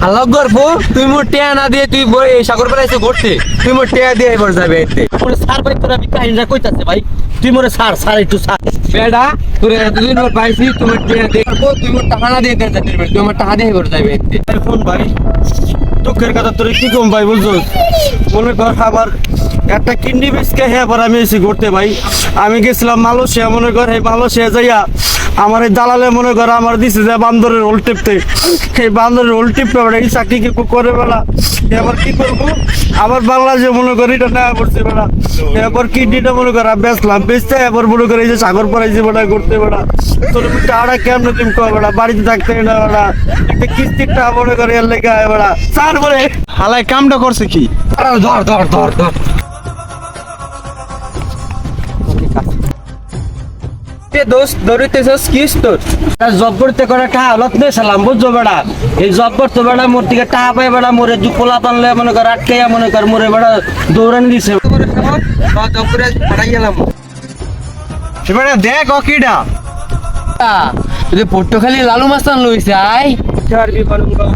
আল্লাহ গর্ব তুই মোর টিয়া না দিয়ে তুই এই সাগর পাড়া এসে ঘুরতে তুই মোর টিয়া দিয়ে এবার যাবে এতে মোরে সার ভাই তোরা কাহিনীটা কইতাছে ভাই তুই মোরে সার একটু সার বেডা তোর এতদিন ওর পাইছি তোমার টিয়া দেখবো তুই মোর টাকা না দিয়ে দেন তুই আমার টাকা দিয়ে এবার যাবে এতে ফোন ভাই দুঃখের কথা তোর কি কম ভাই বুঝছো মনে কর আবার একটা কিডনি বেচকে হ্যাঁ পর আমি এসে ঘুরতে ভাই আমি গেছিলাম মালয়েশিয়া মনে কর এই মালয়েশিয়া যাইয়া আমার এই দালালে মনে কর আমার দিছে যে বান্দরের রোল টিপতে এই বান্দরের রোল টিপতে এই চাকরি কি করে বেলা এবার কি করবো আবার বাংলাদেশে মনে করি এটা না করছে বেলা এবার কিডনিটা মনে কর বেচলাম বেচতে এবার মনে করি যে সাগর পড়াইছে বেড়া করতে বেড়া তোর টাকা কেমন তুমি কো বেড়া বাড়িতে থাকতে না বেড়া একটা কিস্তিটা মনে করে এর লেগে বেড়া স্যার বলে হালাই কামটা করছে কি? ধর ধর ধর ধর দোস্ত দৌড়িতেছস কিস তোর জব করতে করে টাকা হলত নে সালাম বুঝছো বেড়া এই জব করতে বেড়া মোর থেকে টাকা পাই বেড়া মোরে পোলা পানলে মনে কর আটকে মনে কর মোরে বেড়া দৌড়ান দিছে এবারে দেখ ও কিডা যে পট্টখালি লালু মাস্তান লইছে আই চারবি বালুঙ্গা